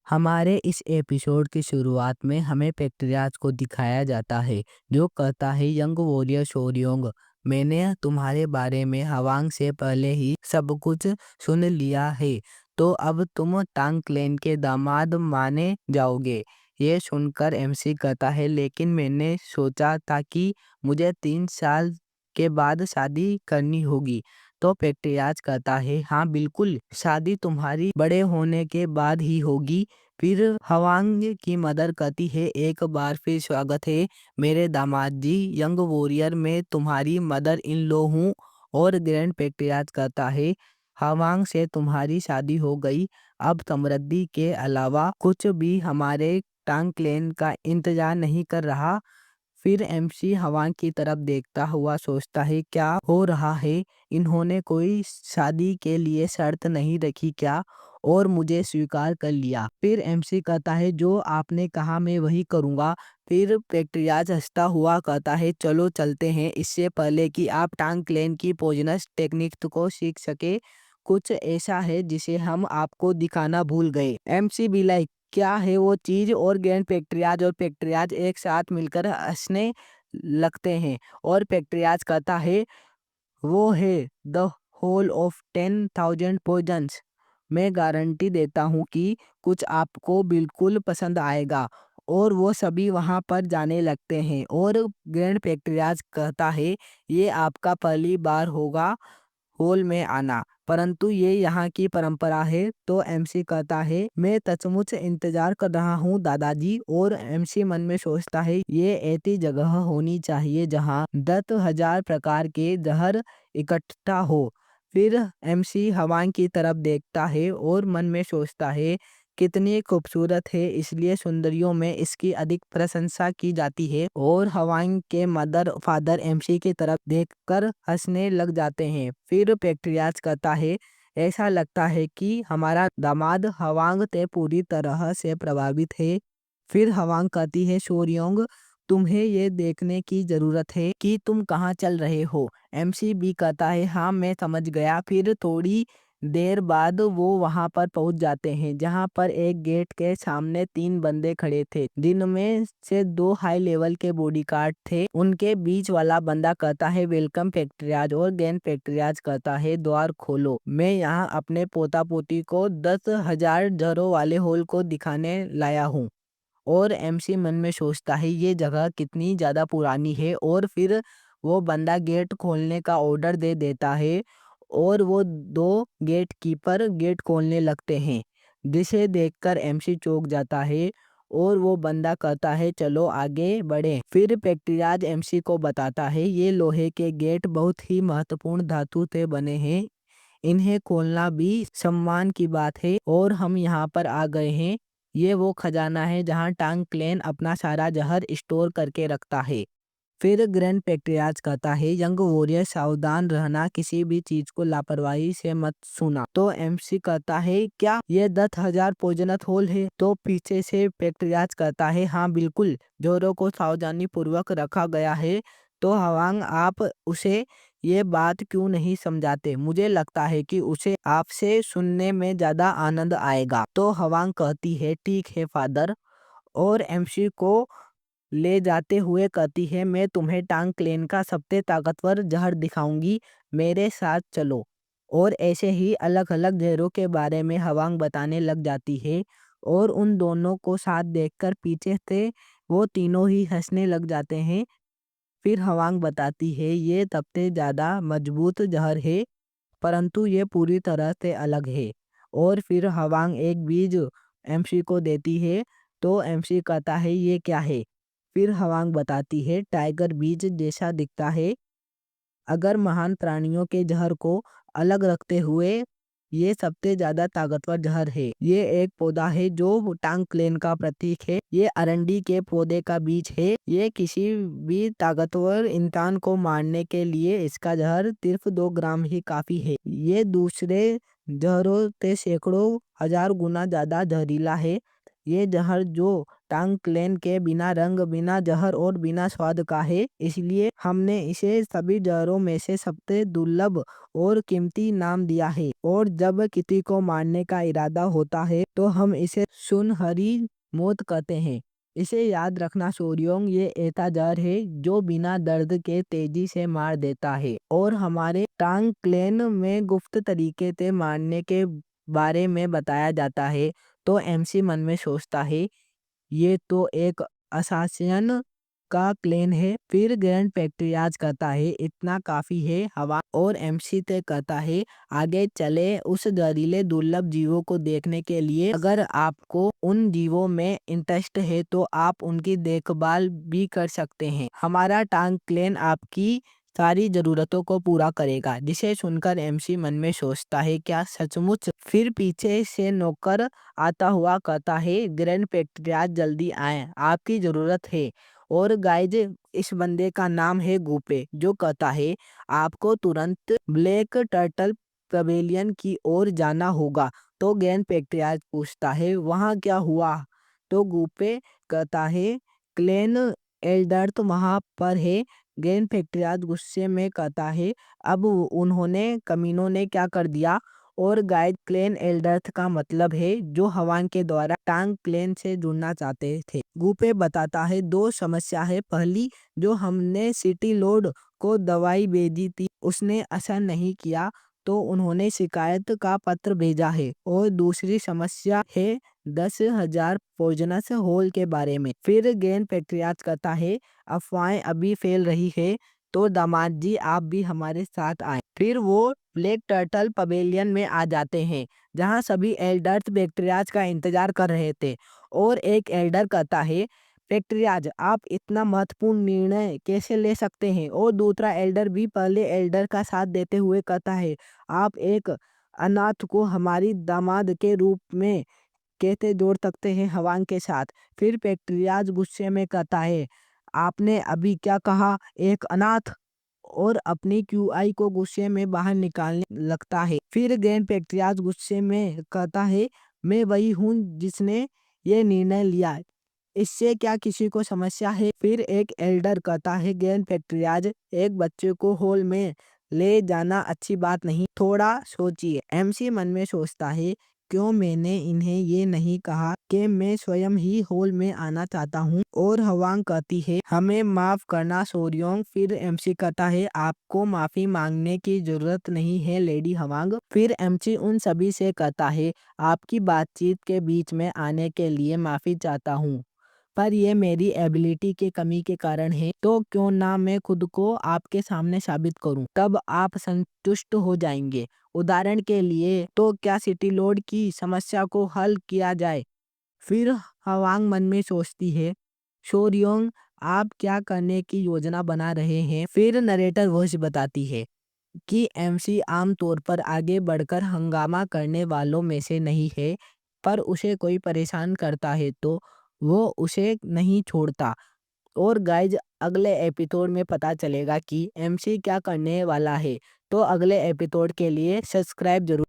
हमारे इस एपिसोड की शुरुआत में हमें पेट्रियाज को दिखाया जाता है जो कहता है, यंग वॉरियर शोरयोंग, मैंने तुम्हारे बारे में हवांग से पहले ही सब कुछ सुन लिया है। तो अब तुम टांग क्लैन के दामाद माने जाओगे। ये सुनकर एमसी कहता है, लेकिन मैंने सोचा था कि मुझे 3 साल के बाद शादी करनी होगी। तो पेट्रियाज कहता है, हाँ बिल्कुल, शादी तुम्हारी बड़े होने के बाद ही होगी। फिर हवांग की मदर कहती है, एक बार फिर स्वागत है मेरे दामाद जी, यंग वॉरियर में तुम्हारी मदर इन लॉ हूँ। और ग्रैंड पेट्रियाज कहता है, हवांग से तुम्हारी शादी हो गई, अब समृद्धि के अलावा कुछ भी हमारे टांग क्लैन का इंतजार नहीं कर रहा। फिर एमसी हवांग की तरफ देखता हुआ सोचता है, क्या हो रहा है, इन्होंने कोई शादी के लिए शर्त नहीं रखी क्या, और मुझे स्वीकार कर लिया। फिर एमसी कहता है, जो आपने कहा मैं वही करूँगा। फिर पेट्रियाज हंसता हुआ कहता है, चलो चलते हैं, इससे पहले कि आप टांग क्लैन की पॉइजनस टेक्निक को सीख सके, कुछ ऐसा है जिसे हम आपको दिखाना भूल गए। एमसी भी लाइक, क्या है वो चीज़, और ग्रैंड पेट्रियाज और पेट्रियाज एक साथ मिलकर हंसने लगते हैं। और पेट्रियाज कहता है, वो है द होल ऑफ 10,000 पॉइजन्स। मैं गारंटी देता हूँ कि कुछ आपको बिल्कुल पसंद आएगा। और वो सभी वहाँ पर जाने लगते हैं। और ग्रैंड पेट्रियाज कहता है, ये आपका पहली बार होगा हॉल में आना, परंतु ये यहाँ की परंपरा है। तो एमसी कहता है, मैं सचमुच इंतजार कर रहा हूँ दादाजी। और एमसी मन में सोचता है, ये ऐसी जगह होनी चाहिए जहाँ 10,000 प्रकार के जहर इकट्ठा हो। फिर एमसी हवांग की तरफ देखता है और मन में सोचता है, कितनी खूबसूरत है, इसलिए सुंदरियों में इसकी अधिक प्रशंसा की जाती है। और हवांग के मदर फादर एमसी की तरफ देखकर हंसने लग जाते हैं। फिर पेट्रियाज कहता है, ऐसा लगता है कि हमारा दामाद हवांग से पूरी तरह से प्रभावित है। फिर हवांग कहती है, शोरयोंग, तुम्हें ये देखने की जरूरत है कि तुम कहाँ चल रहे हो। एमसी भी कहता है, हाँ मैं समझ गया। फिर थोड़ी देर बाद वो वहां पर पहुंच जाते हैं, जहां पर एक गेट के सामने 3 बंदे खड़े थे, जिनमें से 2 हाई लेवल के बॉडीगार्ड थे। उनके बीच वाला बंदा कहता है, वेलकम पेट्रियाज। और ग्रैंड पेट्रियाज कहता है, द्वार खोलो, मैं यहाँ अपने पोता पोती को 10,000 जहरों वाले होल को दिखाने लाया हूँ। और एमसी मन में सोचता है, ये जगह कितनी ज़्यादा पुरानी है। और फिर वो बंदा गेट खोलने का ऑर्डर दे देता है और वो 2 गेट कीपर गेट खोलने लगते हैं, जिसे देखकर एमसी चौंक जाता है। और वो बंदा कहता है, चलो आगे बढ़े। फिर पेट्रियाज एमसी को बताता है, ये लोहे के गेट बहुत ही महत्वपूर्ण धातु से बने हैं, इन्हें खोलना भी सम्मान की बात है। और हम यहाँ पर आ गए हैं, ये वो खजाना है जहाँ टांग क्लैन अपना सारा जहर स्टोर करके रखता है। फिर ग्रैंड पेट्रियार्च कहता है, यंग वॉरियर सावधान रहना, किसी भी चीज को लापरवाही से मत छूना। तो एमसी कहता है, क्या ये 10,000 पॉइजनस होल है? तो पीछे से पेट्रियार्च कहता है, हाँ बिल्कुल, जोरों को सावधानी पूर्वक रखा गया है। तो हवांग, आप उसे ये बात क्यों नहीं समझाते? मुझे लगता है कि उसे आपसे सुनने में ज्यादा आनंद आएगा। तो हवांग कहती है, ठीक है फादर। और एमसी को ले जाते हुए कहती है, मैं तुम्हें टांग क्लेन का सबसे ताकतवर जहर दिखाऊंगी, मेरे साथ चलो। और ऐसे ही अलग अलग जहरों के बारे में हवांग बताने लग जाती है। और उन दोनों को साथ देखकर पीछे से वो तीनों ही हंसने लग जाते हैं। फिर हवांग बताती है, ये सबसे ज्यादा मजबूत जहर है, परंतु ये पूरी तरह से अलग है। और फिर हवांग एक बीज एमसी को देती है। तो एमसी कहता है, ये क्या है? फिर हवांग बताती है, टाइगर बीज जैसा दिखता है। अगर महान प्राणियों के जहर को अलग रखते हुए ये सबसे ज्यादा ताकतवर जहर है। ये एक पौधा है जो टांग क्लेन का प्रतीक है। ये अरंडी के पौधे का बीज है। ये किसी भी ताकतवर इंसान को मारने के लिए इसका जहर सिर्फ 2 ग्राम ही काफी है। ये दूसरे जहरों से सैकड़ों हजार गुना ज्यादा जहरीला है। ये जहर जो टांग क्लेन के बिना रंग, बिना जहर और बिना स्वाद का है, इसलिए हमने इसे सभी जहरों में से सबसे दुर्लभ और कीमती नाम दिया है। और जब किसी को मारने का इरादा होता है तो हम इसे सुनहरी मौत कहते हैं। इसे याद रखना सोरियोंग, ये ऐसा जहर है जो बिना दर्द के तेजी से मार देता है। और हमारे टांग क्लेन में गुप्त तरीके से मारने के बारे में बताया जाता है। तो एमसी मन में सोचता है, ये तो एक असासियन का क्लेन है। फिर ग्रैंड पैट्रियार्च कहता है, इतना काफी है हवा। और एमसी ते कहता है, आगे चले उस जहरीले दुर्लभ जीवों को देखने के लिए। अगर आपको उन जीवों में इंटरेस्ट है तो आप उनकी देखभाल भी कर सकते हैं। हमारा टांग क्लेन आपकी सारी जरूरतों को पूरा करेगा। जिसे सुनकर एमसी मन में सोचता है, क्या सचमुच? फिर पीछे से नौकर आता हुआ कहता है, ग्रैंड पैट्रियार्च जल्दी आए, आपकी जरूरत है। और गाइज, इस बंदे का नाम है गूपे, जो कहता है आपको तुरंत ब्लैक टर्टल पवेलियन की ओर जाना होगा। तो ग्रैंड पैट्रियार्च पूछता है, वहां क्या हुआ? तो गूपे कहता है, क्लेन एल्डर तो वहां पर है। ग्रैंड पैट्रियार्च गुस्से में कहता है, अब उन्होंने कमीनों ने क्या कर दिया? और गाइड, क्लेन एल्डर्थ का मतलब है जो हवान के द्वारा टांग क्लेन से जुड़ना चाहते थे। गूपे बताता है, दो समस्या है। पहली, जो हमने सिटी लॉर्ड को दवाई भेजी थी उसने असर नहीं किया, तो उन्होंने शिकायत का पत्र भेजा है। और दूसरी समस्या है 10,000 पॉइजनस होल के बारे में। फिर ग्रैंड पैट्रियार्च कहता है, अफवाहें अभी फैल रही है, तो दामाद जी आप भी हमारे साथ आए। फिर वो ब्लैक टर्टल पवेलियन में आ जाते हैं, जहां सभी एल्डर्स पैट्रियार्च का इंतजार कर रहे थे। और एक एल्डर कहता है, पैट्रियार्च आप इतना महत्वपूर्ण निर्णय कैसे ले सकते हैं? और दूसरा एल्डर भी पहले एल्डर का साथ देते हुए कहता है, आप एक अनाथ को हमारी दामाद के रूप में कैसे जोड़ सकते हैं हवान के साथ? फिर पैट्रियार्च गुस्से में कहता है, आपने अभी क्या कहा? एक अनाथ? और अपनी क्यूआई को गुस्से में बाहर निकालने लगता है। फिर ग्रैंड पैट्रियार्च गुस्से में कहता है, मैं वही हूँ जिसने ये निर्णय लिया, इससे क्या किसी को समस्या है? फिर एक एल्डर कहता है, ग्रैंड पैट्रियार्च एक बच्चे को हॉल में ले जाना अच्छी बात नहीं, थोड़ा सोचिए। एमसी मन में सोचता है, क्यों मैंने इन्हें ये नहीं कहा कि मैं स्वयं ही हॉल में आना चाहता हूँ? और हवांग कहती है, हमें माफ करना सोरियोंग। फिर एमसी कहता है, आपको माफी मांगने की जरूरत नहीं है लेडी हवांग। फिर एमसी उन सभी से कहता है, आपकी बातचीत के बीच में आने के लिए माफी चाहता हूँ, पर ये मेरी एबिलिटी की कमी के कारण है। तो क्यों ना मैं खुद को आपके सामने साबित करूं, तब आप संतुष्ट हो जाएंगे। उदाहरण के लिए, तो क्या सिटी लॉर्ड की समस्या को हल किया जाए? फिर हवांग मन में सोचती है, शोरियोंग आप क्या करने की योजना बना रहे हैं? फिर नरेटर वॉइस बताती है कि एमसी आमतौर पर आगे बढ़कर हंगामा करने वालों में से नहीं है, पर उसे कोई परेशान करता है तो वो उसे नहीं छोड़ता। और गाइज, अगले एपिसोड में पता चलेगा कि एमसी क्या करने वाला है। तो अगले एपिसोड के लिए सब्सक्राइब जरूर